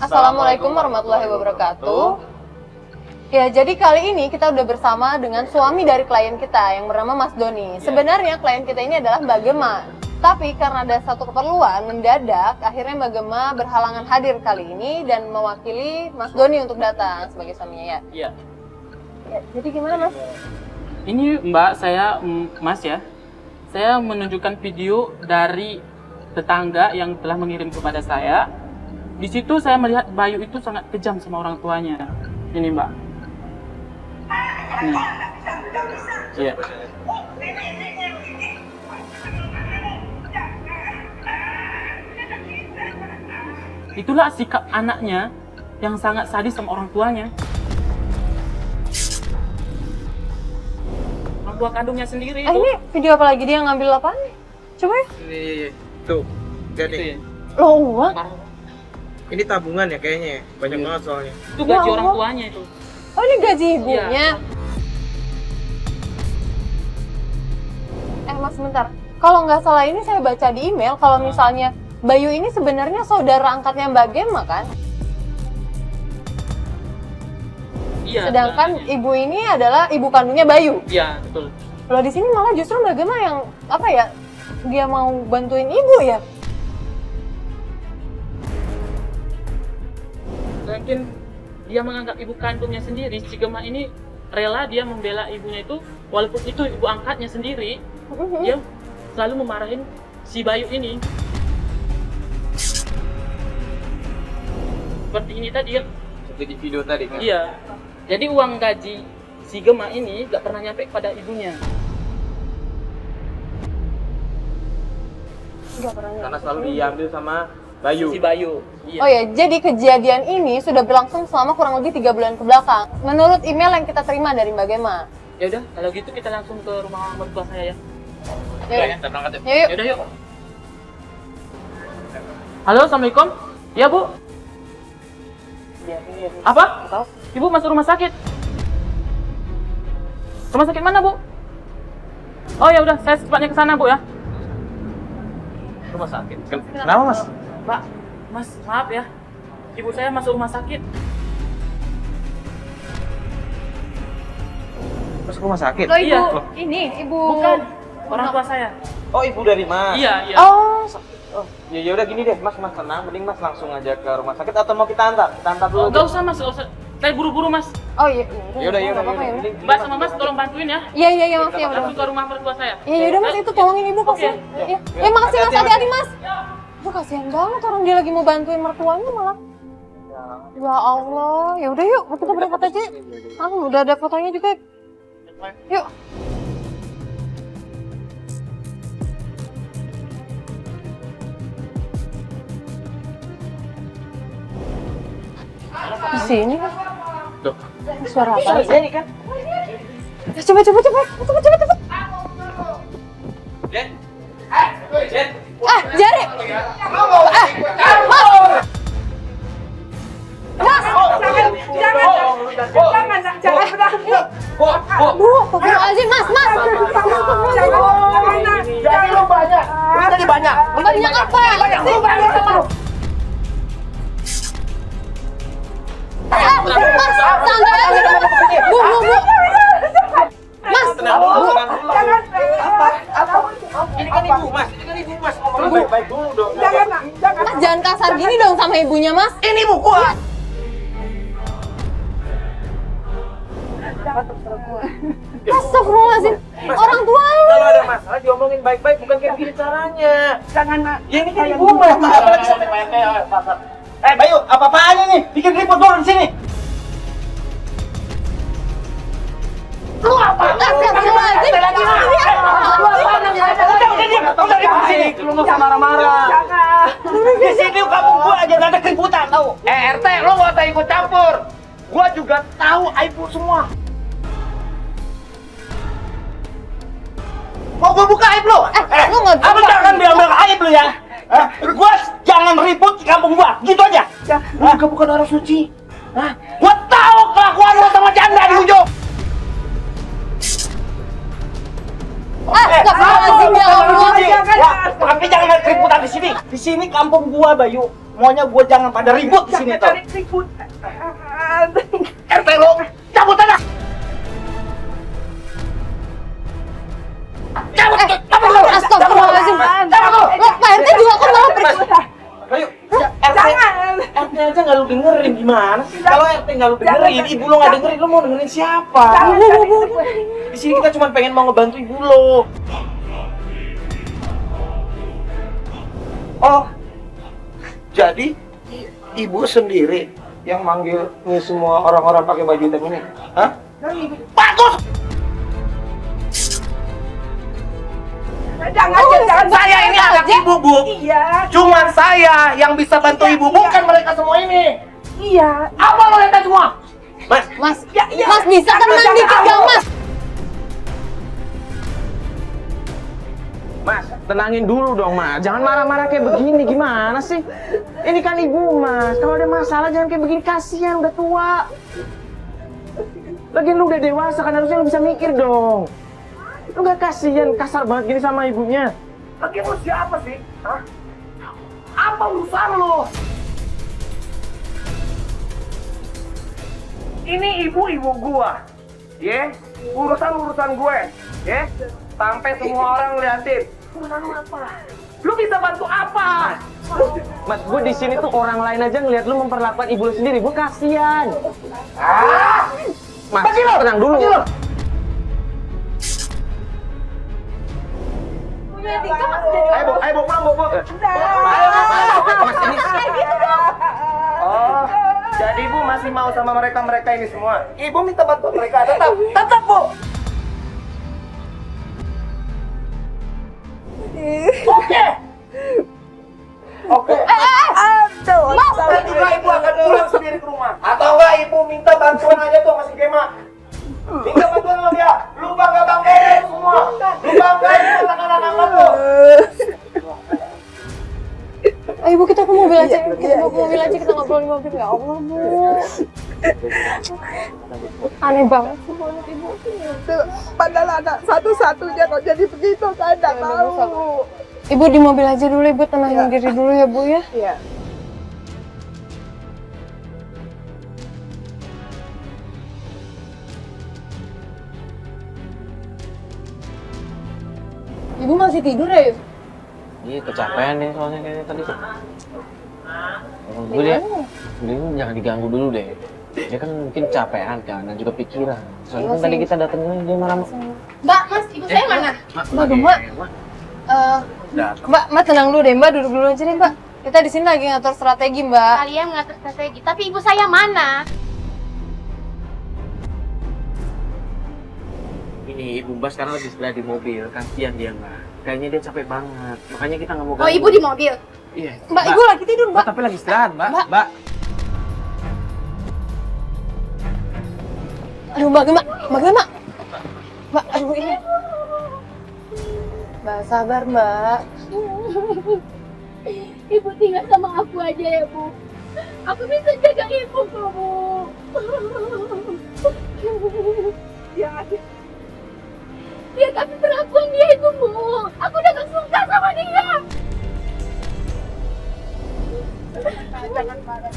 Assalamualaikum warahmatullahi wabarakatuh. Ya, jadi kali ini kita udah bersama dengan suami dari klien kita yang bernama Mas Doni. Sebenarnya klien kita ini adalah Mbak Gema. Tapi karena ada satu keperluan mendadak, akhirnya Mbak Gema berhalangan hadir kali ini dan mewakili Mas Doni untuk datang sebagai suaminya ya. Iya. Ya, jadi gimana Mas? Ini Mbak, saya Mas ya. Saya menunjukkan video dari tetangga yang telah mengirim kepada saya. Di situ saya melihat Bayu itu sangat kejam sama orang tuanya. Ini Mbak. Nih. Iya. Itulah sikap anaknya yang sangat sadis sama orang tuanya. Orang tua kandungnya sendiri itu. Ini video apa lagi dia ngambil apaan nih? Coba ya. Ini tuh, lihat nih. Loh, uang? Ini tabungan ya kayaknya, banyak banget soalnya. Itu gaji orang tuanya itu. Oh, ini gaji ibunya. Iya. Mas, sebentar. Kalau nggak salah ini saya baca di email kalau misalnya Bayu ini sebenarnya saudara angkatnya Mbak Gema kan? Iya. Sedangkan sebenarnya. ibu ini adalah ibu kandungnya Bayu. Iya, betul. Kalau di sini malah justru Mbak Gema yang apa ya? Dia mau bantuin ibu ya? Mungkin dia menganggap ibu kandungnya sendiri. Si Gema ini rela dia membela ibunya itu, walaupun itu ibu angkatnya sendiri. Dia selalu memarahin si Bayu ini. Seperti ini tadi ya. Seperti di video tadi kan? Iya. Jadi uang gaji si Gema ini gak pernah nyampe pada ibunya. Nggak pernah. Karena selalu diambil sama Bayu. Si Bayu. Iya. Oh ya, jadi kejadian ini sudah berlangsung selama kurang lebih 3 bulan ke belakang. Menurut email yang kita terima dari Mbak Gema. Ya udah, kalau gitu kita langsung ke rumah mertua saya ya. Yuk, Kita berangkat ya. yuk. Ya udah yuk. Halo, assalamualaikum. Iya Bu. Apa? Ibu masuk rumah sakit. Rumah sakit mana Bu? Oh ya udah, saya secepatnya ke sana Bu ya. Rumah sakit. Kenapa Mas? Pak, Mas, maaf ya. Ibu saya masuk rumah sakit. Masuk rumah sakit? Loh, ibu, Iya. ini ibu. Bukan, orang tua saya. Oh, ibu dari Mas. Iya, iya. Oh, Ya udah gini deh, Mas tenang, mending Mas langsung aja ke rumah sakit atau mau kita antar? Kita antar dulu. Enggak usah Mas, enggak usah. Saya buru-buru Mas. oh iya. Yaudah, nggak apa-apa ya. mending Mbak sama Mas tolong bantuin ya. Iya, Mas, ya udah. Langsung ke rumah mertua saya. Iya, yaudah Mas, itu tolongin ibu kasihan. Oke. Iya. Makasih Mas, hati-hati Mas. Aduh, kasihan banget orang dia lagi mau bantuin mertuanya malah. Ya Allah, ya udah yuk, kita berangkat aja. Udah ada fotonya juga. Yuk. Di sini kan? Tuh. Suara apa? Ini kan. Coba. Jen. Jen. Jari. Astagfirullahaladzim, Mas. Jadi lu banyak. Lu tadi banyak. Banyak apa? Mas, santai aja. Bu. Mas, Ini kan ibu Mas. Ngomong baik-baik dulu dong. Mas jangan kasar gini dong sama ibunya, Mas. Ini ibu gua. Astagfirullahaladzim. Orang tua lu. Kalau ada masalah diomongin baik-baik, bukan kayak gini caranya. Jangan, Nak. Ya ini kan ibu Mas. Apalagi sampai Pak RT pasar. Bayu, apa-apaan ini? Bikin ribut dulu di sini. Lu apa? Astagfirullahaladzim. Udah ribut di sini. Lu nggak usah marah-marah. Di sini kampung gua aja nggak ada keributan, tahu? RT, lu nggak usah ikut campur. Gua juga tahu ibu semua. Mau gua buka aib lu? Lu nggak bisa. Apa jangan bilang aib lu ya? Gua jangan ribut di kampung gua, gitu aja. Gua bukan orang suci. Gua tahu kelakuan lu sama janda di ujung. Astagfirullahaladzim ya Allah. Tapi jangan ada keributan di sini. Di sini kampung gua, Bayu. semuanya gue jangan pada ribut di sini tuh. Ribut. RT lo cabut aja. Cabut lo. Astagfirullahaladzim. Lah, Pak RT juga kok malah pergi. Ayo, RT aja nggak lu dengerin gimana sih? Kalau RT nggak lu dengerin, ibu lo nggak dengerin, lo mau dengerin siapa? Di sini kita cuma pengen mau ngebantu ibu lo. Oh, jadi ibu sendiri yang manggil nih semua orang-orang pakai baju hitam ini? Hah? Bagus! Jangan. Saya ini anak ibu, Bu. Iya. Cuman saya yang bisa bantu ibu, bukan mereka semua ini. Iya. Apa lo lihat semua? Mas, Mas, Ya, iya. Mas bisa tenang dikit gak Mas? Mas, tenangin dulu dong, Mas. Jangan marah-marah kayak begini. Gimana sih? Ini kan ibu, Mas. Kalau ada masalah jangan kayak begini. Kasihan, udah tua. Lagian lu udah dewasa kan, harusnya lu bisa mikir dong. Lu gak kasihan, kasar banget gini sama ibunya. lagi lo siapa sih? Hah? Apa urusan lo? Ini ibu-ibu gua. Ya, urusan gue. Ya, sampai semua orang liatin. Urusan lu apa? Lu bisa bantu apa? Mas, gue di sini tuh orang lain aja ngeliat lu memperlakukan ibu lu sendiri. Gue kasihan. Mas, Pergi lo! tenang dulu. Pergi lo! Ayo, Bu, pulang, Bu. Mas, ini Oh, jadi Ibu masih mau sama mereka ini semua? Ibu minta bantuan mereka, tetap, Bu. Oke. Mas. Dan juga Ibu akan pulang sendiri ke rumah. Atau enggak Ibu minta bantuan aja tuh masih Gema. Minta bantuan sama dia. Lu banggain semua. Lu banggain anak-anak angkat lo. Ayo Bu, kita ke mobil aja. Kita bawa ke mobil aja, kita ngobrol di mobil. Ya Allah, Bu. Aneh banget sih Bu, anak ibu. Padahal anak satu-satunya kok jadi begitu kan, nggak tahu. Ibu di mobil aja dulu, Ibu tenangin diri dulu ya Bu ya. Iya. Ibu masih tidur ya? Iya, kecapean nih soalnya kayak tadi. Gue deh, dulu jangan diganggu dulu deh. Dia kan mungkin capean kan, dan juga pikiran. Soalnya kan tadi kita datengnya dia marah. Mbak, Mas, ibu saya mana? Mbak, Mbak. Mbak tenang dulu deh, Mbak duduk dulu aja deh Mbak. Kita di sini lagi ngatur strategi Mbak. Kalian mengatur strategi, tapi ibu saya mana? Ini ibu Mbak sekarang lagi sebelah di mobil, kasihan dia Mbak. Kayaknya dia capek banget, makanya kita nggak mau Oh, ibu di mobil. Iya. Mbak, ibu lagi tidur Mbak. Tapi lagi istirahat Mbak. Mbak. Mbak. Aduh Mbak Gema, Mbak Gema. Mbak, aduh ini. Mbak sabar Mbak. Ibu tinggal sama aku aja ya, Bu. Aku bisa jaga ibu kok, Bu. Dia kasih perlakuan dia itu, Bu. Aku udah gak suka sama dia. Jangan marah.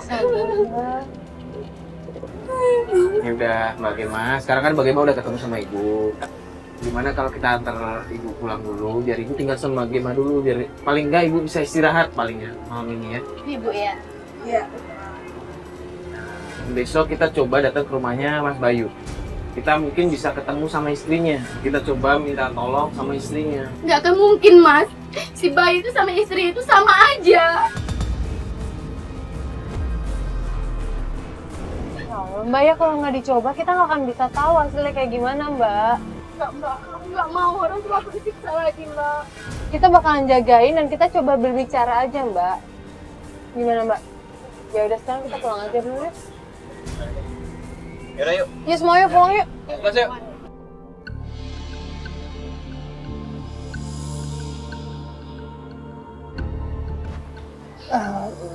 Sabar Mbak. Ya udah Mbak Gema, sekarang kan Mbak Gema udah ketemu sama ibu. Gimana kalau kita antar ibu pulang dulu, biar ibu tinggal sama Mbak Gema dulu, biar paling enggak ibu bisa istirahat paling ya malam ini ya. Ibu ya. Iya. Besok kita coba datang ke rumahnya Mas Bayu. Kita mungkin bisa ketemu sama istrinya. Kita coba minta tolong sama istrinya. Gak akan mungkin, Mas. Si bayi itu sama istri itu sama aja. Ya Allah, Mbak ya kalau nggak dicoba kita nggak akan bisa tahu hasilnya kayak gimana Mbak. Gak, Mbak. Aku gak mau orang tua aku disiksa lagi, Mbak. Kita bakalan jagain dan kita coba berbicara aja Mbak. Gimana Mbak? Ya udah sekarang kita pulang aja dulu ya. Yaudah yuk. Yuk semuanya pulang yuk. Let's yuk.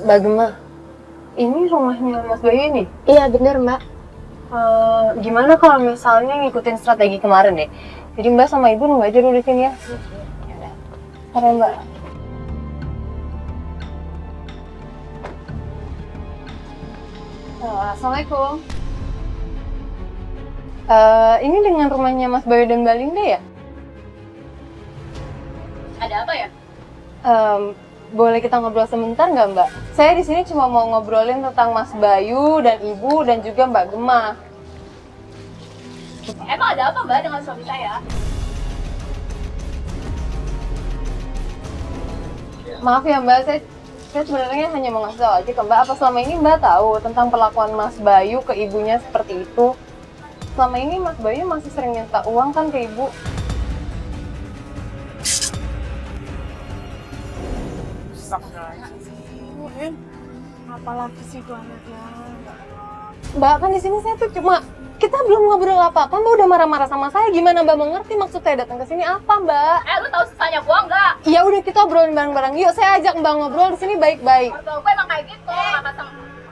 Mbak Gema, ini rumahnya Mas Bayu ini? Iya, bener, Mbak. Gimana kalau misalnya ngikutin strategi kemarin deh? Jadi Mbak sama Ibu nunggu aja dulu di sini ya. Yaudah. Sampai Mbak. Assalamualaikum. Ini dengan rumahnya Mas Bayu dan Mbak Linda ya? Ada apa ya? Boleh kita ngobrol sebentar nggak Mbak? Saya di sini cuma mau ngobrolin tentang Mas Bayu dan Ibu dan juga Mbak Gemma. Emang ada apa Mbak dengan suami saya? Maaf ya Mbak, saya sebenarnya hanya mau ngasih tahu aja ke Mbak, apa selama ini Mbak tahu tentang perlakuan Mas Bayu ke ibunya seperti itu? Selama ini Mas Bayu masih sering minta uang kan ke Ibu? Apalagi sih itu anaknya. Mbak, kan di sini saya tuh cuma kita belum ngobrol apa-apa, Mbak udah marah-marah sama saya. Gimana Mbak mengerti maksud saya datang ke sini apa, Mbak? Lu tahu sisanya gua nggak? Ya udah kita obrolin bareng-bareng. Yuk, saya ajak Mbak ngobrol di sini baik-baik. Mertua gue emang kayak gitu.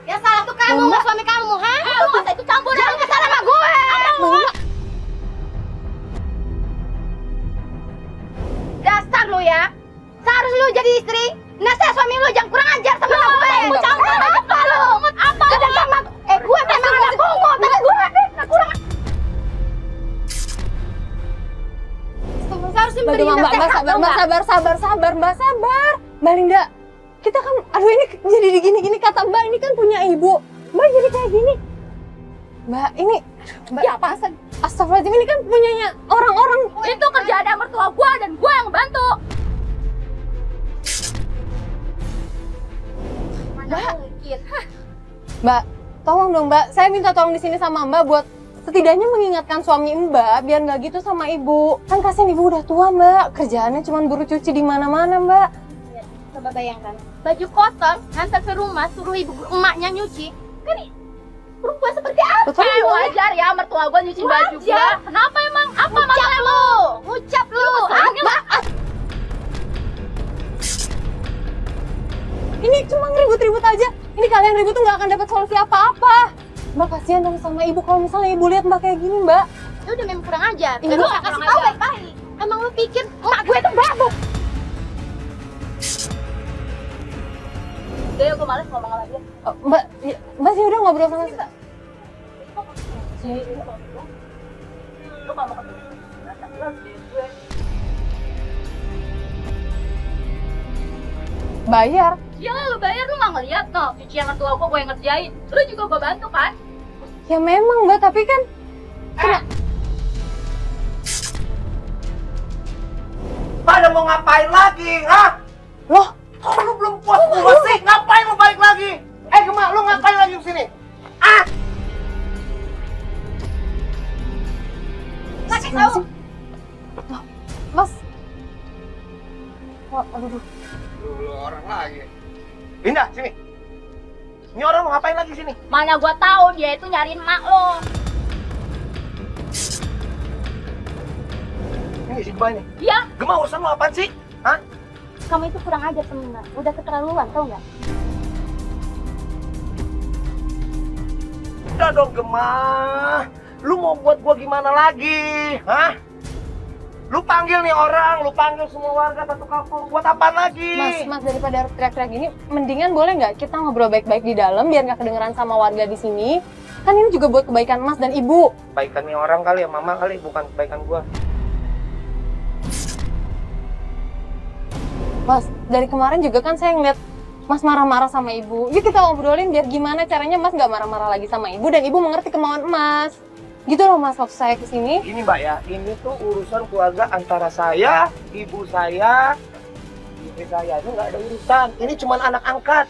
Ya salah tuh kamu, nggak suami kamu, ha? Lu nggak usah ikut campur. Jangan kesana sama gue. Dasar lu ya. Seharusnya lu jadi istri. Nasihat suami lu jangan kurang ajar sama gue. Ikut campur apa lu? Apa lu? Gue memang anak bungut, tapi gue nggak kurang. Seharusnya Mbak Gemma, Mbak sabar, Mbak sabar. Mbak Linda, kita kan, aduh ini jadi gini-gini kata Mbak, ini kan punya ibu. Mbak jadi kayak gini. Mbak, ini, Mbak, Ya apa? astagfirullahaladzim, ini kan punyanya orang-orang. Itu kerjaan mertua gue dan gue yang bantu. Mana mungkin? Mbak, tolong dong Mbak, saya minta tolong di sini sama Mbak buat setidaknya mengingatkan suami Mbak biar nggak gitu sama ibu. Kan kasihan ibu udah tua Mbak, kerjaannya cuma buru cuci di mana-mana Mbak. Coba bayangkan, baju kotor hantar ke rumah suruh ibu emaknya nyuci. Kan perempuan seperti apa? Betul, Mbak. Wajar ya mertua gue nyuci baju gue. Kenapa emang? Apa masalah lu? Ngucap lu. Ini cuma ribut-ribut aja. Ini kalian ribut tuh nggak akan dapat solusi apa-apa. Mbak kasihan dong sama ibu kalau misalnya ibu lihat Mbak kayak gini Mbak. Lu udah memang kurang ajar. Iya, Lu gak kasih tau baik-baik. Emang lu pikir emak gue tuh babuk? Udah ya, gue males ngomong sama dia. Oh, Mbak sih udah ngobrol sama saya. Lu kalau mau ketemu, lu harus dari gue. Bayar. Ya lu bayar, lu gak ngeliat no. Cucian mertua gue yang ngerjain. Lu juga gue bantu kan? Ya memang Mbak, tapi kan Pada mau ngapain lagi, ha? loh, Lu belum puas gua sih? Ngapain lu balik lagi? Gemma, lu ngapain lagi di sini? Ah! Kasih tau. Mas. Oh, aduh. Lu orang lagi. Linda, sini. Ini orang mau ngapain lagi sini? Mana gue tahu dia itu nyariin emak lo. Ini si Gemma ini. Iya, Gemma, urusan lu apaan sih? Hah? kamu itu kurang ajar temen. Udah keterlaluan, tau nggak? Udah dong, Gemma. Lu mau buat gua gimana lagi? Hah? Lu panggil nih orang, lu panggil semua warga satu kampung. Buat apaan lagi? Mas daripada harus teriak-teriak gini, mendingan boleh nggak kita ngobrol baik-baik di dalam biar nggak kedengeran sama warga di sini? Kan ini juga buat kebaikan Mas dan Ibu. Kebaikan nih orang kali ya, mama kali, bukan kebaikan gua. Mas, dari kemarin juga kan saya ngeliat Mas marah-marah sama Ibu. Yuk kita obrolin biar gimana caranya Mas nggak marah-marah lagi sama Ibu dan Ibu mengerti kemauan Mas. Gitu loh Mas, waktu saya kesini. Ini Mbak ya, ini tuh urusan keluarga antara saya, ibu saya, istri saya. Ini nggak ada urusan. Ini cuma anak angkat.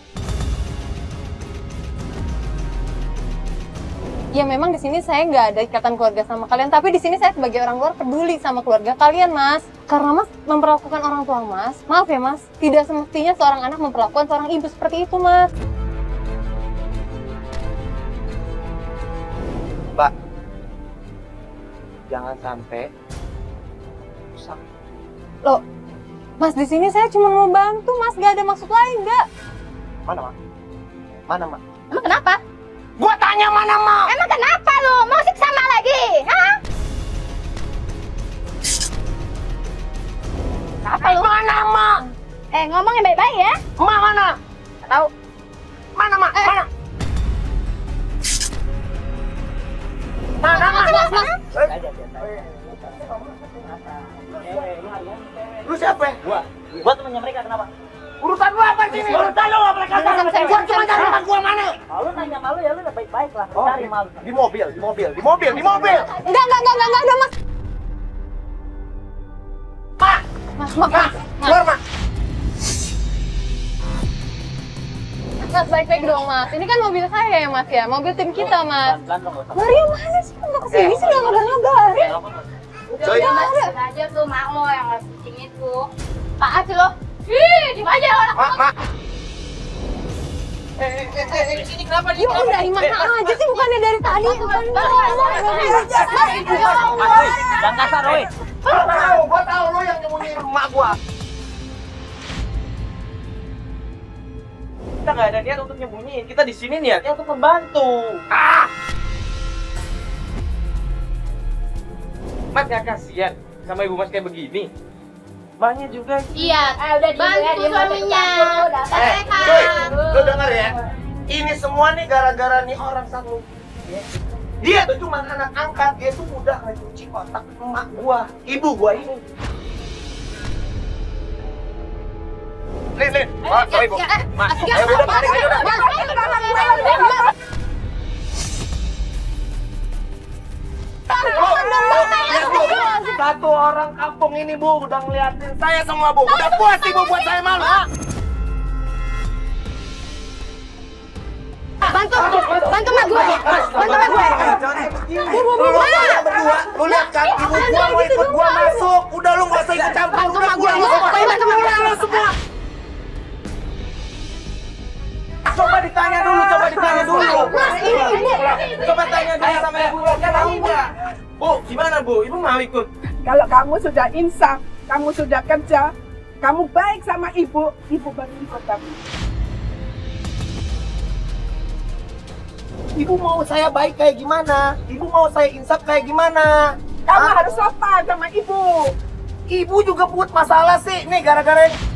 Ya memang di sini saya nggak ada ikatan keluarga sama kalian, tapi di sini saya sebagai orang luar peduli sama keluarga kalian, Mas. Karena Mas memperlakukan orang tua Mas, maaf ya Mas, tidak semestinya seorang anak memperlakukan seorang ibu seperti itu, Mas. Mbak, jangan sampai rusak. Loh, Mas di sini saya cuma mau bantu, Mas, nggak ada maksud lain, nggak? Mana, Mak? Mana, Mak? Emang kenapa? Gua tanya mana, Mak? Emang kenapa lu? Mau siksa emak lagi? Hah? Apa lu? Mana, Mak? Ngomong yang baik-baik ya. Mak mana? Tahu. Mana, Mak? Mana? Lu siapa? Gua temennya mereka, kenapa? Urusan lu apa sih ini? Urusan lu apa mereka? Gua cuma cari teman gua mana? Kalau lu nanya malu ya lu udah baik-baik lah. Cari malu. Di mobil. Enggak, udah Mas. Mas. Keluar, Mak. Mas, baik-baik dong, Mas. Ini kan mobil saya ya, Mas ya. Mobil tim kita, Mas. Pelan-pelan dong. Mario mana sih? Kok nggak kesini sih? Nggak ngabar-ngabarin. Coy. Sudah aja tuh mak lo yang nggak kucing itu. Apaan sih lo? Ih, di aja orang. Mak. Ini kenapa Ya udah, gimana aja sih? Bukannya dari tadi. Bukan Jangan kasar, woi. Gua tahu lo yang nyembunyiin emak gua. Kita nggak ada niat untuk nyembunyiin. Kita di sini niatnya untuk membantu. Mas nggak kasihan sama ibu mas kayak begini? Banyak juga. Iya, udah bantu suaminya. Cuy, lu denger ya. Ini semua nih gara-gara nih orang satu. Dia tuh cuma anak angkat, dia tuh udah ngecuci otak emak gua, ibu gua ini. Lin, Mas, ibu. Mas, ayo udah balik aja udah. Satu orang kampung ini Bu udah ngeliatin saya semua Bu. Udah puas Ibu buat saya malu. Bantu mak gue. Bantu mak gue. Berdua, lu lihat kan ibu gua mau ikut gua masuk. Udah lu nggak usah ikut campur. Bantu Udah mak gua gue. Bantu mak gue. lu semua. Coba ditanya dulu. Mas, ini. Coba tanya dulu sama ibu. Dia mau nggak? Bu, gimana Bu? Ibu mau ikut? Kalau kamu sudah insaf, kamu sudah kerja, kamu baik sama ibu baru ikut kamu. Ibu mau saya baik kayak gimana? Ibu mau saya insaf kayak gimana? Kamu harus sopan sama ibu. Ibu juga buat masalah sih. Nih gara-gara ini.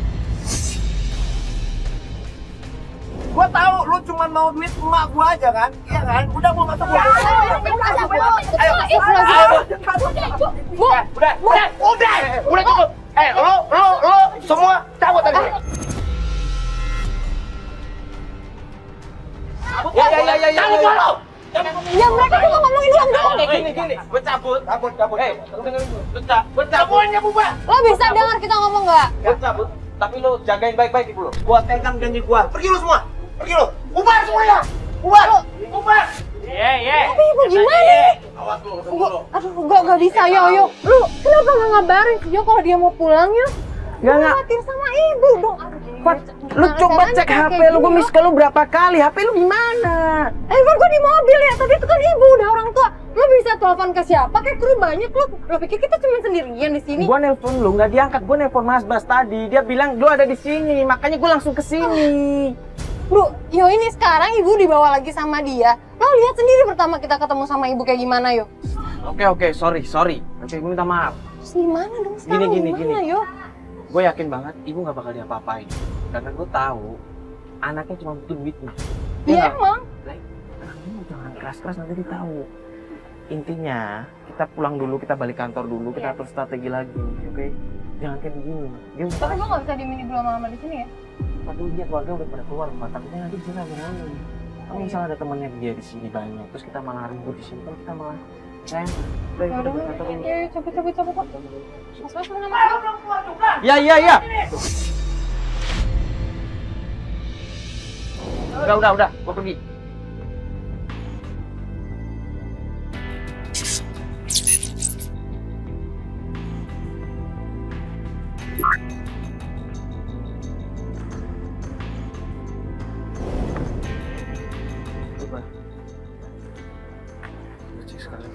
Gua tahu lu cuma mau duit emak gua aja kan? Iya kan? Udah gua masuk gua. Udah cukup. Lo semua cabut tadi. Ya. Cabut lo. Ya mereka cuma ngomongin doang. Gini. Gua cabut. Lu dengerin gua. Lu cabut. Semuanya bubar. Lo bisa dengar kita ngomong nggak? Gua cabut. Tapi lu jagain baik-baik ibu lo. Gua pegang janji gua. Pergi lu semua. Pergi lu. Bubar semuanya. Bubar. Tapi ibu gimana? Awas lu, Aduh, gak bisa, yo. Lu kenapa nggak ngabarin sih, yo, kalau dia mau pulang, yo? Nggak. Khawatir sama ibu dong. Lu coba cek HP lu, gue miss call lu berapa kali? HP lu gimana? Handphone gua di mobil ya, tadi itu kan ibu, udah orang tua. Lo bisa telepon ke siapa? Kayak kru banyak, lo pikir kita cuma sendirian di sini? Gua nelpon lu nggak diangkat, gua nelpon Mas Bas tadi. Dia bilang lu ada di sini, makanya gua langsung ke sini. Bro, yo ini sekarang ibu dibawa lagi sama dia. Lo lihat sendiri pertama kita ketemu sama ibu kayak gimana, yo. Oke, sorry. Oke, gue minta maaf. Terus gimana dong sekarang? Gini. Gimana, yo? Gue yakin banget ibu nggak bakal diapa-apain. Karena gue tahu anaknya cuma butuh duitnya. Iya emang. Anaknya jangan keras-keras, nanti dia tahu. Intinya kita pulang dulu, kita balik kantor dulu, kita atur strategi lagi, oke? Jangan kayak begini. Dia Tapi gua nggak bisa diemin ibu lama-lama di sini ya. Aduh, dia keluarga udah pada keluar, Pak. Takutnya nanti di sini lagi ngomong. Kalau misalnya ada temannya dia di sini banyak, terus kita malah ribut di sini, kan kita malah sayang. Udah, kita balik kantor dulu. Ya, coba. Mas, mana? Ya. Udah, gua pergi. Coba. Cek sekali.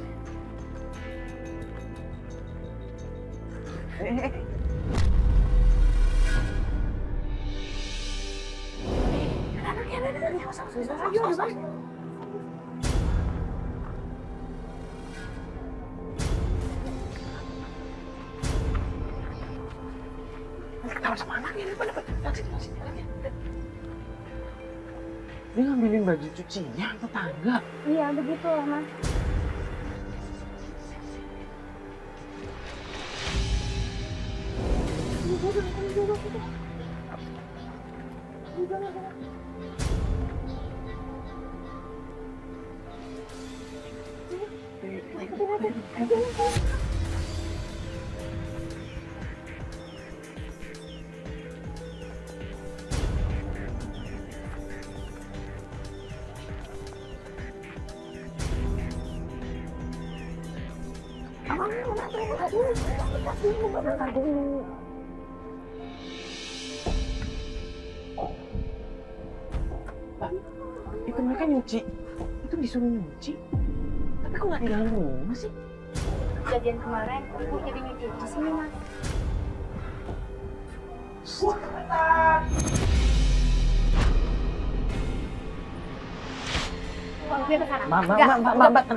Dia ngambilin baju cucinya tetangga. Iya, begitu lah, Mas. Itu mereka nyuci. Itu disuruh nyuci. Tapi kok nggak di dalam rumah sih? Kejadian kemarin, ibu jadi nyuci di sini, Mas. Bang, dia ke sana. Enggak,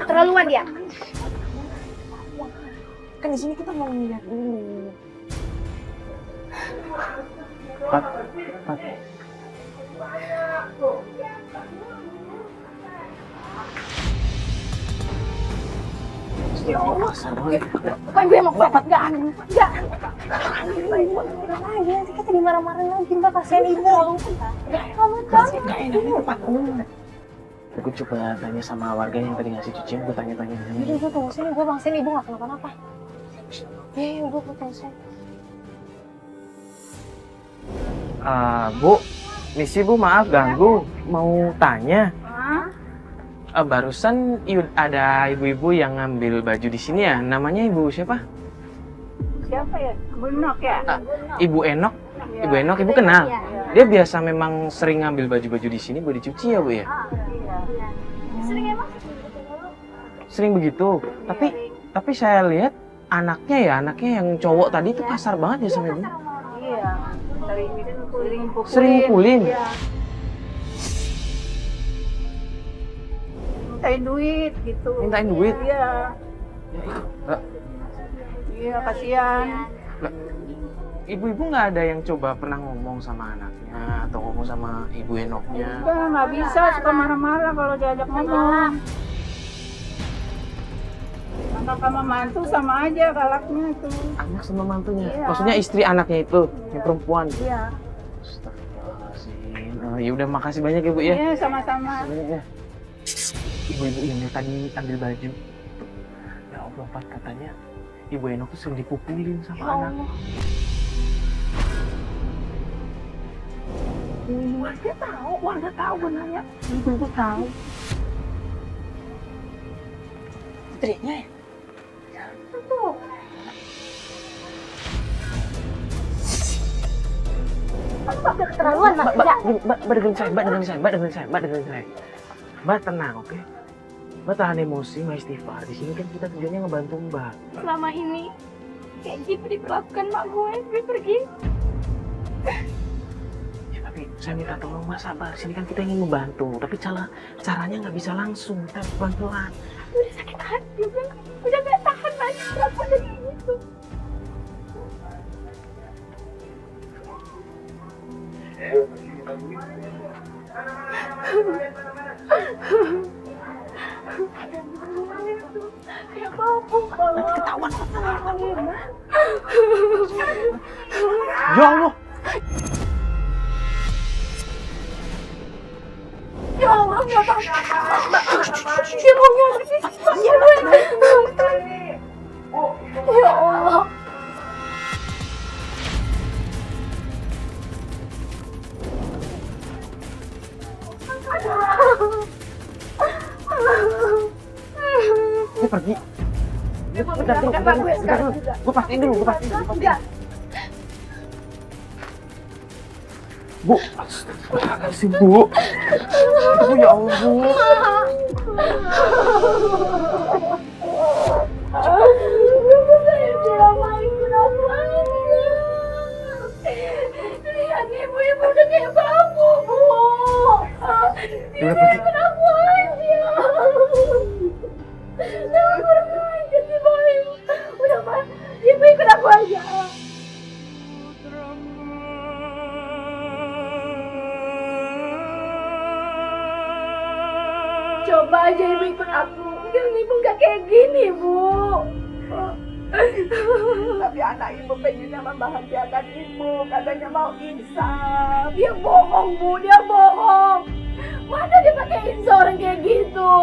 terlaluan dia. Kan di sini kita mau ngeliat dulu. Pat. Ya Allah, sadar. Bukan gue yang mau bapak, enggak. Nanti kita dimarah-marahin lagi, Mbak. Kasihan ibu. Kamu kan? Nggak enak ini tempat umum. Gue coba tanya sama warga yang tadi ngasih cucian, gue tanya-tanya di sini. Gue tunggu sini, gue bang sini, ibu nggak kenapa-napa. Iya, gue tunggu sini. Bu, misi Bu, maaf ganggu. Mau tanya. Barusan ada ibu-ibu yang ngambil baju di sini ya. Namanya ibu siapa? Siapa ya? Bu Enok ya? Ibu Enok. Ibu Enok, ibu kenal. Dia biasa memang sering ngambil baju-baju di sini buat dicuci ya, Bu ya? Sering emang? Sering begitu. Tapi saya lihat anaknya yang cowok tadi itu kasar banget ya sama ibu. Iya. Sering pukulin. Mintain duit gitu. Mintain duit? Iya. Iya, kasihan. Ibu-ibu nggak ada yang coba pernah ngomong sama anaknya atau ngomong sama ibu Enoknya? Udah nggak bisa, suka marah-marah kalau diajak ngomong. Anak sama mantu sama aja galaknya itu. Anak sama mantunya? Iya. Maksudnya istri anaknya itu, yang perempuan? Iya. Astagfirullahaladzim. Ya udah, makasih banyak ya Bu ya. Iya, sama-sama. Banyak ya. Ibu-ibu yang tadi ambil baju. Ya Allah, Pat, katanya Ibu Enok tuh sering dipukulin sama anak. Warga tahu benarnya. Ibu tahu. Istrinya ya? Udah keterlaluan, Mas. Mbak dengerin saya. Mbak tenang, oke? Mbak tahan emosi, Mbak istighfar. Di sini kan kita tujuannya ngebantu Mbak. Selama ini kayak gitu diperlakukan mak gue pergi. Ya tapi saya minta tolong Mbak sabar. Di sini kan kita ingin membantu, tapi caranya nggak bisa langsung. Kita pelan-pelan. Udah sakit hati, udah gak tahan lagi perlakuan dari gitu. Nanti ketahuan. Ya Allah. Ya Allah, Mbak. Ya Allah. Ya Allah. Dia pergi. Bentar, gue pastiin dulu. Bu, astagfirullahaladzim, Bu. Bu, ya Allah, Bu. Lihat ibu-ibu udah kayak bambu, Bu. Udah pergi. Kenapa aja? Jangan kurang aja sih, Bayu. Udah, Mas. Ibu ikut aku aja. Coba aja ibu ikut aku. Mungkin ibu nggak kayak gini, Bu. Tapi anak ibu pengennya membahagiakan ibu, katanya mau insaf. Dia bohong, Bu. Dia bohong. Mana dia pakai insya orang kayak gitu?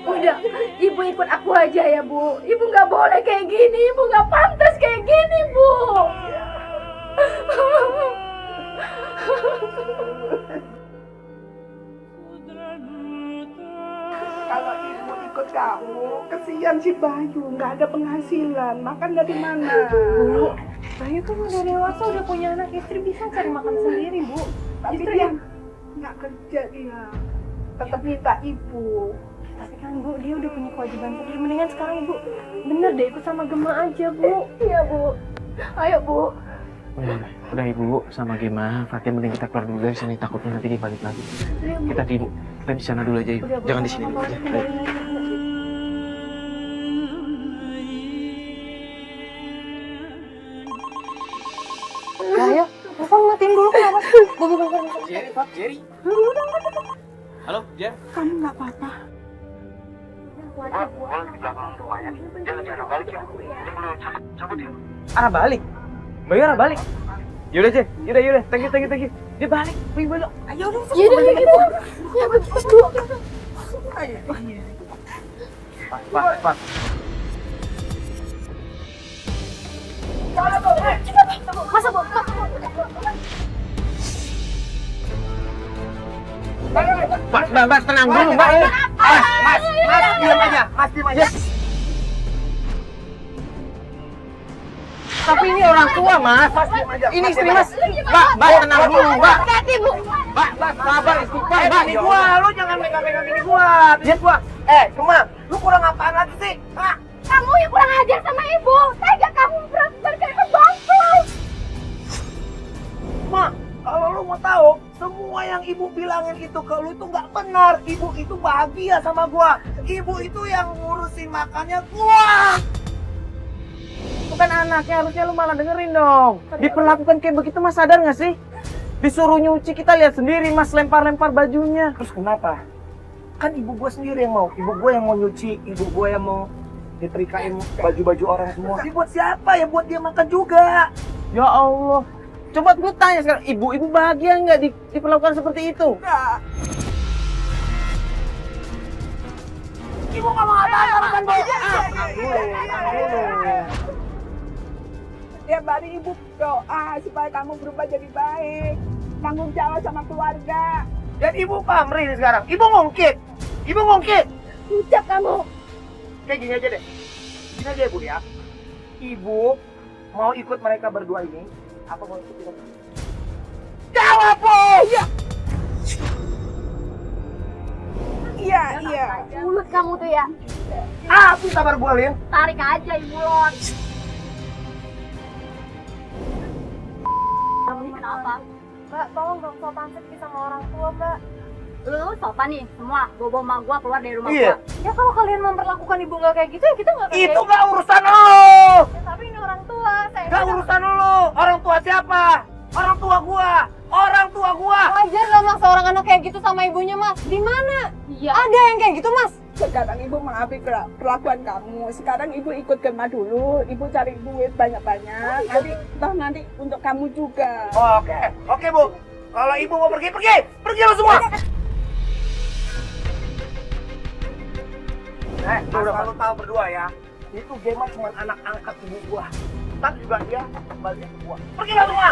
Udah, ibu ikut aku aja ya, Bu. Ibu nggak boleh kayak gini. Ibu nggak pantas kayak gini, Bu. Kalau ibu ikut kamu, kesian si Bayu, nggak ada penghasilan. Makan dari mana? Bu, Bayu kan udah dewasa, udah punya anak istri, bisa cari makan sendiri, Bu. Tapi Justru dia yang nggak kerja dia. Tetap minta ibu. tapi kan Bu, dia udah punya kewajiban sendiri. Mendingan sekarang Ibu bener deh ikut sama Gema aja, Bu. Iya, Bu. Ayo, Bu. Udah ibu sama Gema, Fatin mending kita keluar dulu dari sini, takutnya nanti dia balik lagi. Kita di sana dulu aja ibu. Udah, Bu, Jangan di sama sini dulu Papa aja. tinggalin aja. Ayo, Papa matiin dulu kenapa sih? Bu, bukan. Jerry, Pak, Jerry. Halo, Jer. Kamu nggak apa-apa. Arah balik. Bayu arah balik. Yaudah, Jen. Yaudah. Thank you. Dia balik. Bayu balik. Ayo udah. Yaudah, gitu. Ya, betul. Pak. Masa, Bu? Mbak, tenang dulu, Mbak. Mas, diam aja. Mas, diam aja. Tapi ini orang tua, Mas. Ini istri, Mas. Mbak, tenang dulu, Mbak. Hati, Bu. Mbak, sabar, istighfar, Mbak. Ini gua, lu jangan megang-megang ini gua. Lihat gua. Cuma, lu kurang apaan lagi sih? Hah? Kamu yang kurang ajar sama ibu. Tega kamu berani kayak pembantu. Ma, kalau lu mau tahu, semua yang ibu bilangin itu ke lu itu nggak benar. Ibu itu bahagia sama gua. Ibu itu yang ngurusin makannya gua. Bukan anaknya, harusnya lu malah dengerin dong. Diperlakukan kayak begitu, Mas, sadar nggak sih? Disuruh nyuci, kita lihat sendiri, Mas, lempar-lempar bajunya. Terus kenapa? Kan ibu gua sendiri yang mau. Ibu gua yang mau nyuci, ibu gua yang mau ditrikain baju-baju orang semua. Tapi buat siapa ya? Buat dia makan juga. Ya Allah. Coba gue tanya sekarang, ibu bahagia nggak diperlakukan seperti itu? Enggak. Ibu nggak mau apa-apa kan, Bu? Tiap hari ibu doa supaya kamu berubah jadi baik. Tanggung jawab sama keluarga. Dan ibu pamrih sekarang. Ibu ngungkit. Ucap kamu. Kayak gini aja deh. Gini aja ya, Bu ya. Ibu mau ikut mereka berdua ini? Apa mau ikut kita? Jawab, Bu! Iya. Mulut kamu tuh ya. Aku sabar gua, Lin. Tarik aja ibu Lon. Kamu kenapa? Mbak, tolong dong sopan sedikit sama orang tua, Mbak. Lu sopan nih semua. Bobo sama gua keluar dari rumah Iya. gua. Ya kalau kalian memperlakukan ibu nggak kayak gitu, ya kita nggak kayak Itu gitu. gak urusan lo. Ya, tapi ini orang tua, saya Gak urusan lo. Orang tua siapa? Orang tua gua. wajar nggak Mas seorang anak kayak gitu sama ibunya, Mas? Di mana? Iya. Ada yang kayak gitu, Mas? Sekarang ibu maafin perlakuan kamu. Sekarang ibu ikut Gema dulu. Ibu cari duit banyak-banyak. Nanti untuk kamu juga. Oke, Bu. Kalau ibu mau pergi lo semua. Asal lo tahu berdua ya, itu Gema cuma anak angkat ibu gua. Ntar juga dia kembali ke gua. Pergi lo semua.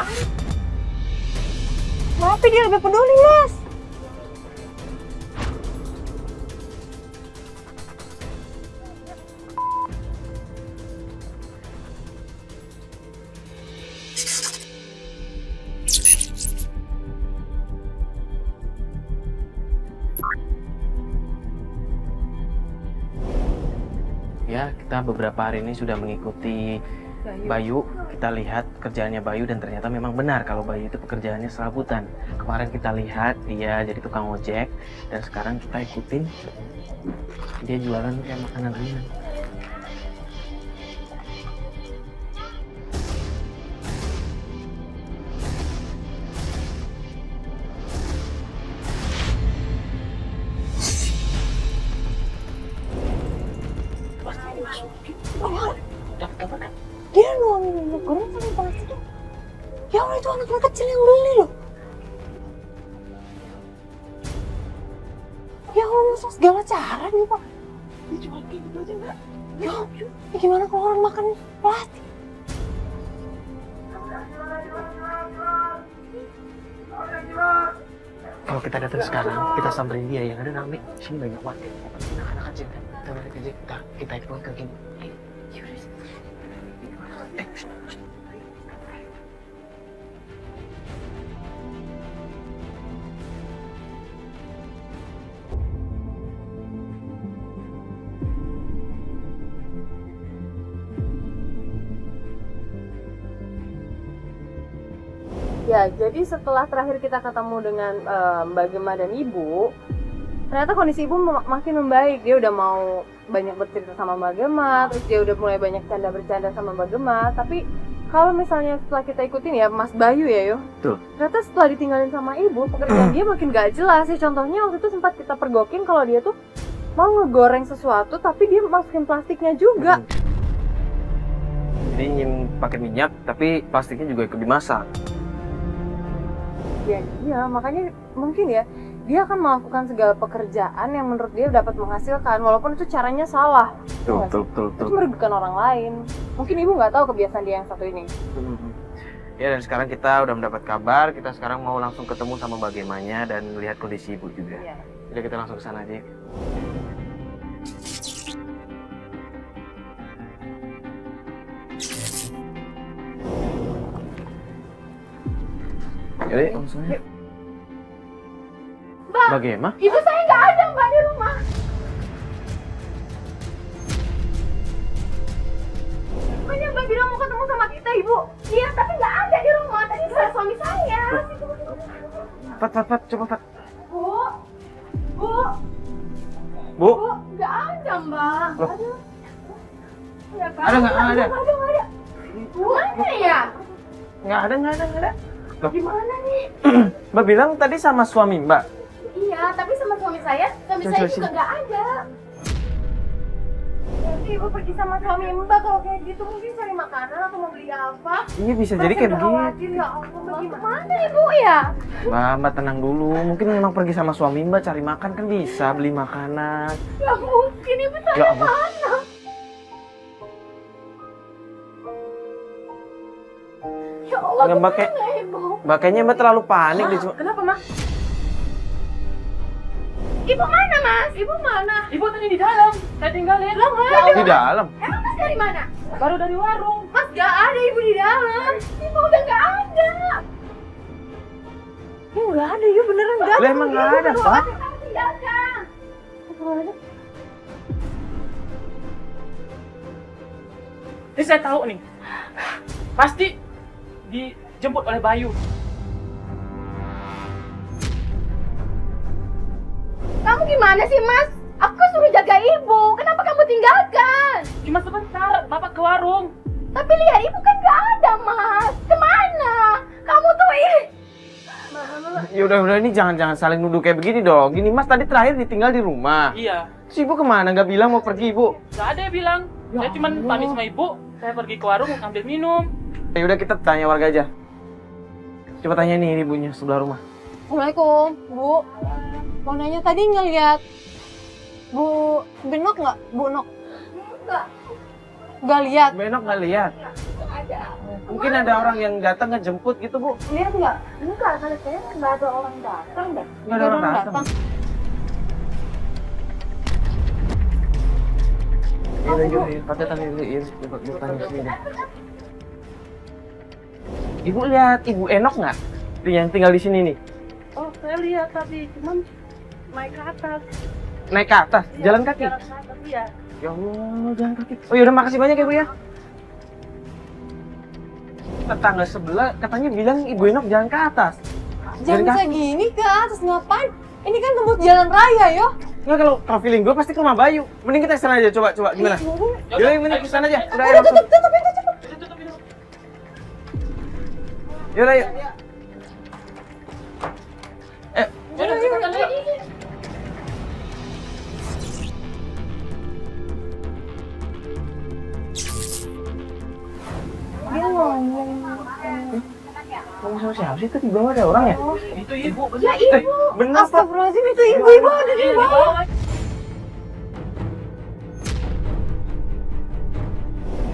Tapi dia lebih peduli, Mas. Ya, kita beberapa hari ini sudah mengikuti Bayu. Kita lihat kerjaannya Bayu dan ternyata memang benar kalau Bayu itu pekerjaannya serabutan. Kemarin kita lihat dia jadi tukang ojek dan sekarang kita ikutin dia jualan kayak makanan ringan. itu anak-anak kecil yang beli loh. Ya Allah, masa segala cara nih Pak. Dijual kayak gitu aja nggak? Ya gimana kalau orang makan plastik? Kalau kita datang sekarang, kita samperin dia yang ada rame. Sini banyak warga. Anak-anak kecil kan. Kita balik aja. Kita ikut ke gini. Ya, jadi setelah terakhir kita ketemu dengan Mbak Gema dan Ibu, ternyata kondisi Ibu makin membaik. Dia udah mau banyak bercerita sama Mbak Gema, terus dia udah mulai banyak bercanda sama Mbak Gema. Tapi kalau misalnya setelah kita ikutin ya Mas Bayu ya Yo, Betul. ternyata setelah ditinggalin sama Ibu, pekerjaan dia makin gak jelas. Ya, contohnya waktu itu sempat kita pergokin kalau dia tuh mau ngegoreng sesuatu, tapi dia masukin plastiknya juga. Jadi ingin pakai minyak, tapi plastiknya juga ikut dimasak. Ya, iya, makanya mungkin ya dia akan melakukan segala pekerjaan yang menurut dia dapat menghasilkan, walaupun itu caranya salah. Betul. Itu merugikan orang lain. Mungkin ibu nggak tahu kebiasaan dia yang satu ini. Ya, dan sekarang kita udah mendapat kabar. Kita sekarang mau langsung ketemu sama Mbak Gemanya dan lihat kondisi ibu juga. Iya. Jadi kita langsung ke sana aja. Yaudah, langsung aja. Mbak Gema? Ibu saya nggak ada Mbak di rumah. Bukannya Mbak bilang mau ketemu sama kita Ibu? Iya, tapi nggak ada di rumah. Tadi saya suami saya. Fat, coba Fat. Bu, Bu? nggak ada Mbak. Loh? Ada Ada nggak? Ada. Mana ya? Nggak ada. Loh, Gimana nih? Mbak bilang tadi sama suami Mbak. Iya, tapi sama suami saya Coba juga sini. nggak ada. Nanti ibu pergi sama suami mbak kalau kayak gitu mungkin cari makanan atau mau beli apa? Iya bisa jadi kayak begini. Khawatir ya Allah, mbak gimana? Mana Ibu ya? Mbak tenang dulu. Mungkin memang pergi sama suami Mbak cari makan kan bisa beli makanan. Nggak mungkin Ibu saya Ya ampun. mana? Ya Allah, Nggak, Mbak, kayak- gimana, Ibu? Mbak kayaknya Mbak terlalu panik deh. Kenapa Mas? Ibu mana Mas? Ibu mana? Ibu tadi di dalam, saya tinggalin. Di dalam. Emang Mas dari mana? Baru dari warung. Mas nggak ada Ibu di dalam. Ibu udah nggak ada. Ya nggak ada, ya beneran nggak ada. Lah emang nggak ada, Pak. Iya kan? Ini saya tahu nih. Pasti dijemput oleh Bayu. Kamu gimana sih Mas? Aku kan suruh jaga Ibu. Kenapa kamu tinggalkan? Cuma sebentar, Bapak ke warung. Tapi lihat Ibu kan nggak ada Mas. Kemana? Kamu tuh Ya udah ini jangan saling nuduh kayak begini dong. Gini Mas tadi terakhir ditinggal di rumah. Iya. Si Ibu kemana? Nggak bilang mau pergi Ibu. Gak ada yang bilang. Saya cuma pamit sama ibu. Saya pergi ke warung ambil minum. Ya udah kita tanya warga aja. Coba tanya nih ibunya sebelah rumah. Assalamualaikum, Bu. Mau nanya tadi ngeliat Bu Benok nggak? Bu Nok? Nggak lihat. Benok nggak lihat. Mungkin ada orang yang datang ngejemput gitu Bu. Lihat nggak? enggak, kalau saya nggak ada orang datang deh. Nggak ada orang datang. Iya, pakai tanya dulu, iya, coba ibu tanya sini deh. Ibu lihat Ibu Enok nggak? Tuh yang tinggal di sini nih. Oh, saya lihat tadi, cuman naik ke atas. Naik ke atas, jalan kaki. Jalan ke atas, iya. Ya Allah, jalan kaki. Oh yaudah makasih banyak ya Bu ya. Tetangga sebelah katanya bilang Ibu Enok jalan ke atas. Jam Jalan kaki. segini ke atas ngapain? Ini kan tembus jalan raya, yo. Nggak, kalau feeling gue pasti ke rumah Bayu. Mending kita kesana aja, coba gimana? Yaudah, yang mending kesana aja. Udah, ayo langsung. Tutup itu. Yaudah, yuk. Yaudah, cepetan yuk. Dia ngomong itu di bawah ada orang ya? Itu ibu, Ya ibu. Bener, Pak. Astagfirullahaladzim, itu ibu-ibu ada di bawah.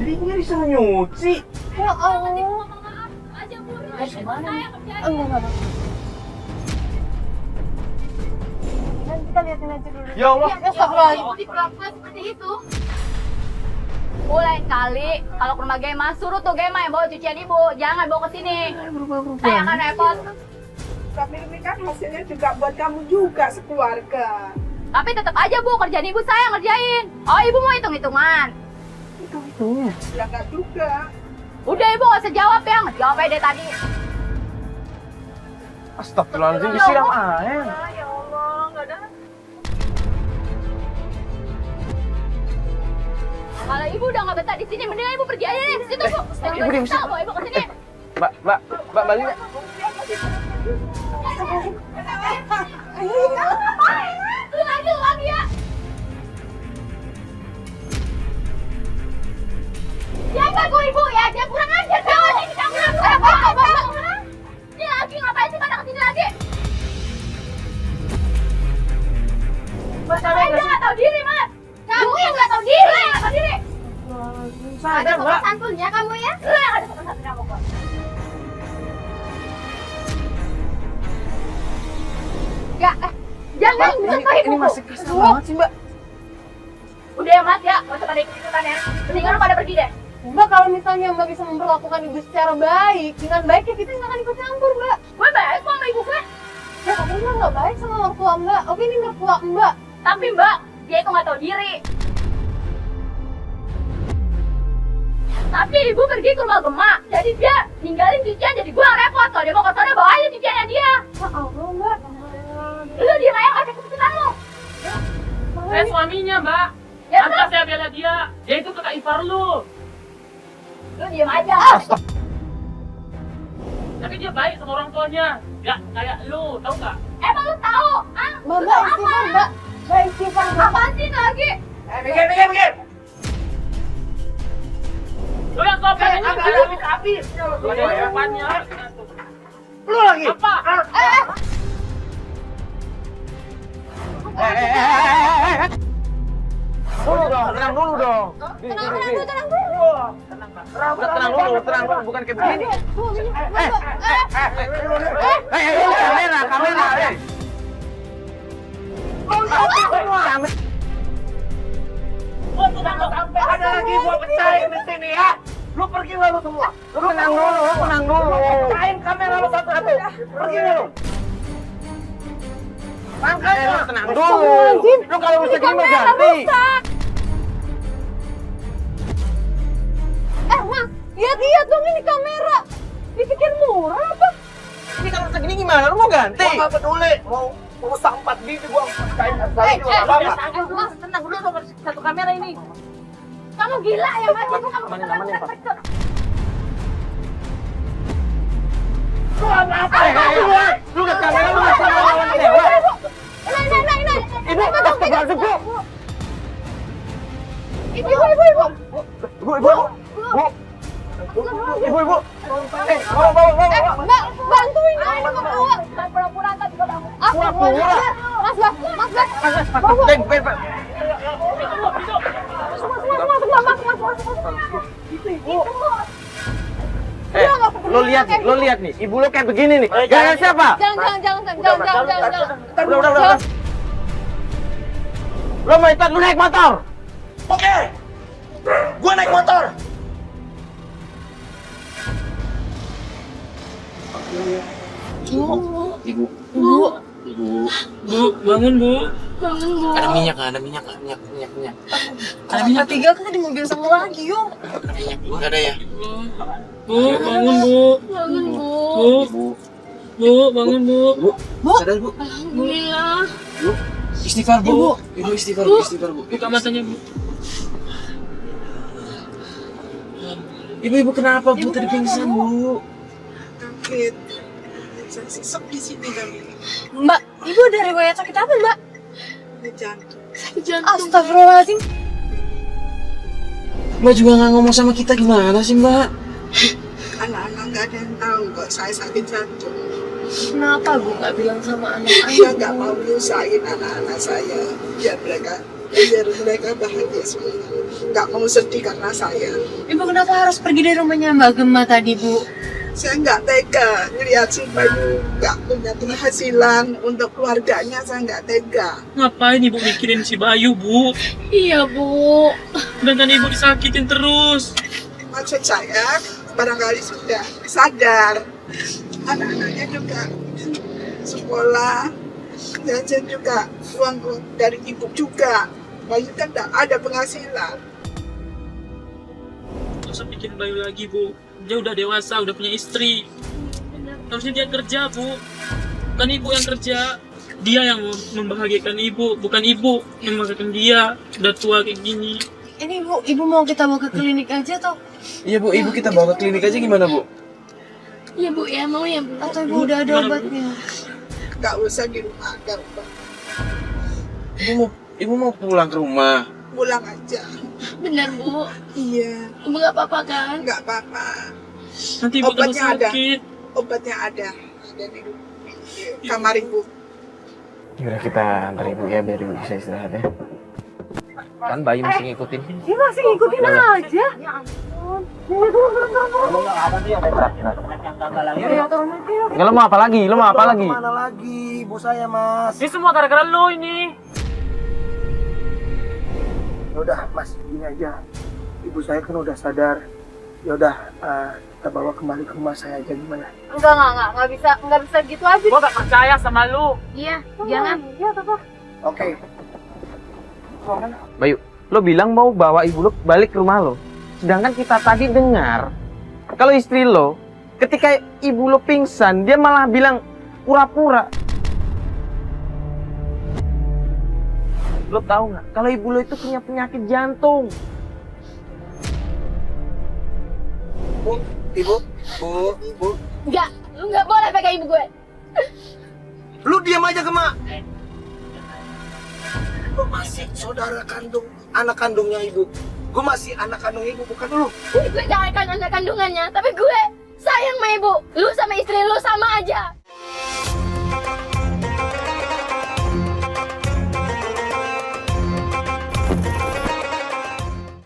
Jadi dia bisa nyuci. Ya Allah. Aja Bu. Saya kerjain. Enggak. Dan kita liatin aja dulu. Ya Allah. Ya, astagfirullahaladzim. Ibu diperlakukan seperti itu. Bu, lain kali kalau ke rumah Gema, suruh tuh Gema yang bawa cucian ibu, jangan bawa ke sini. Saya akan repot. Tapi ini kan hasilnya juga buat kamu juga sekeluarga. Tapi tetap aja Bu, kerjaan ibu saya yang ngerjain. Oh, ibu mau hitung-hitungan. Ya nggak juga. Udah ibu nggak usah jawab ya, ngejawab aja dari tadi. Astagfirullahaladzim, disiram air. Ya Allah, nggak ada. Kalau ibu udah nggak betah di sini, mendingan ibu pergi aja deh ke situ Bu. ibu di sini. Bawa ibu ke sini. Mbak, balik nggak? Lu lagi ya. Ya ganggu ibu ya, dia kurang ajar kawan ini kamu. Ini lagi ngapain sih pada kesini lagi? Mas, saya nggak tahu diri mas. Kamu yang nggak tahu diri. Yang nggak tahu diri. Ada sopan santunnya kamu ya? Lu yang ada sopan santunnya kamu kok. Ya, jangan mencontohi Ini masih kasar banget sih, Mbak. Udah ya mas ya, nggak usah pada ikut-ikutan ya. Mendingan lu pada pergi deh. Mbak, kalau misalnya Mbak bisa memperlakukan ibu secara baik, dengan baik ya kita nggak akan ikut campur, Mbak. Gue baik kok sama ibu gue. Ya, tapi Mbak nggak baik sama mertua Mbak. Oke, ini mertua Mbak. Tapi mbak, dia itu nggak tahu diri. Tapi ibu pergi ke rumah Gema, jadi dia ninggalin cucian, jadi gue yang repot. Kalau dia mau kotornya bawa aja cuciannya dia. Ya Allah, Mbak. Lu diem aja nggak ada keputusan lu. Saya suaminya, Mbak. Ya Masa udah, saya bela dia? Dia itu kakak ipar lu. lu diem aja. Tapi dia baik sama orang tuanya. Ya, kayak lu, tahu nggak? Emang lu tahu? Ah, Mbak, lu Mbak, apa? istighfar, Mbak. Mbak, istighfar, Mbak. Apaan sih ini lagi? Mikir. Lu yang sopan ini. Ada habis. Lu ada depannya. Lu lagi. Apa? Tenang dulu dong. Tenang dulu. Tenang dulu, bukan kayak begini. Kamera. Gua sudah nggak sampai ada lagi gua pecahin di sini ya. Lu pergi lah lu semua. Lu Tenang dulu. pecahin kamera lu satu-satu. Pergi lu. Makanya. Tenang dulu. Lu kalau bisa gini mau ganti. Mas, lihat dong ini kamera. Dipikir murah apa? Ini kalau bisa gini gimana? Lu mau ganti? Gua nggak peduli. Mau sampat gitu gua pecahin lagi juga nggak apa-apa. Mas, tenang dulu sama satu kamera ini. Kamu gila ya mas? Ibu kamu Aman, Pak. Lu apa-apa? Lu lihat kamera lu nggak sama lawan dewa. Nah. Ibu, astagfirullahaladzim, Bu. Ibu. Ibu. Bawa. Mbak, bantuin dong ini mertua. Bukan pura-pura kan juga kamu. Astagfirullahaladzim. Mas, Lu lihat nih, ibu lu kayak begini nih. Gara-gara siapa? Jangan. Udah. Lu mau ikut, lu naik motor. Oke. Gua naik motor. Ibu. Bu, bangun, Bu. Ada minyak. Ada minyak. Tiga kan di mobil sama lagi, yuk. Enggak ada ya? Bu, bangun, Bu. Bu, bangun, Bu. Sadar, Bu. Alhamdulillah. Istighfar, Bu. Ibu istighfar, Bu. Buka matanya, Bu. Ibu kenapa, Bu? Tadi pingsan, Bu. Sesek di sini kami. Mbak, ibu ada riwayat sakit apa, Mbak? Jantung. Astagfirullahaladzim. Mbak juga nggak ngomong sama kita gimana sih, Mbak? Anak-anak nggak ada yang tahu kok saya sakit jantung. Kenapa Bu nggak bilang sama Saya nggak mau nyusahin anak-anak saya. Biar mereka bahagia semua. Nggak mau sedih karena saya. Ibu kenapa harus pergi dari rumahnya Mbak Gemma tadi Bu? Saya nggak tega ngelihat si Bayu nggak punya penghasilan untuk keluarganya. Saya nggak tega. Ngapain ibu mikirin si Bayu, Bu? Iya Bu. Dengan ibu disakitin terus. Maksud saya barangkali sudah sadar. Anak-anaknya juga sekolah, jajan juga uang dari ibu juga. Bayu kan tidak ada penghasilan. Gak usah bikin Bayu lagi, Bu. Dia udah dewasa, udah punya istri. Harusnya dia kerja, Bu. Bukan ibu yang kerja. Dia yang membahagiakan ibu, bukan ibu yang membahagiakan dia. Udah tua kayak gini. Ini ibu mau kita bawa ke klinik aja toh? Iya Bu, ibu kita bawa ke klinik aja gimana Bu? Iya Bu ya, mau ya Bu. Atau ibu udah ada obatnya? Nggak usah di rumah, nggak usah. Ibu mau pulang ke rumah. Pulang aja. Benar Bu. Iya, Ibu nggak apa-apa kan? nggak apa-apa. Nanti ibu tambah Obatnya ada. sakit. Obatnya ada di kamar ibu. Yaudah kita antar ibu ya biar ibu bisa istirahat ya. Kan Bayu masih ngikutin. Dia masih ngikutin aja. Enggak, lo mau apa lagi? Lo mau apa lagi? Mana lagi, bos saya mas? Ini semua gara-gara lo ini. Yaudah mas, gini aja. Ibu saya kan udah sadar. Yaudah, kita bawa kembali ke rumah saya aja gimana? Nggak bisa gitu aja. Gua gak percaya sama lu. Iya, jangan. Iya Papa. Oke. Bayu, lo bilang mau bawa ibu lo balik ke rumah lo. Sedangkan kita tadi dengar kalau istri lo ketika ibu lo pingsan dia malah bilang pura-pura. Lo tahu nggak kalau ibu lo itu punya penyakit jantung? Bu, ibu, bu. Enggak, lu nggak boleh pegang ibu gue. Lu diam aja Gema. Lu masih saudara kandung, anak kandungnya ibu. Gue masih anak kandung ibu, bukan lu. Gue jangan anak kandungannya, tapi gue sayang sama ibu. Lu sama istri lu sama aja.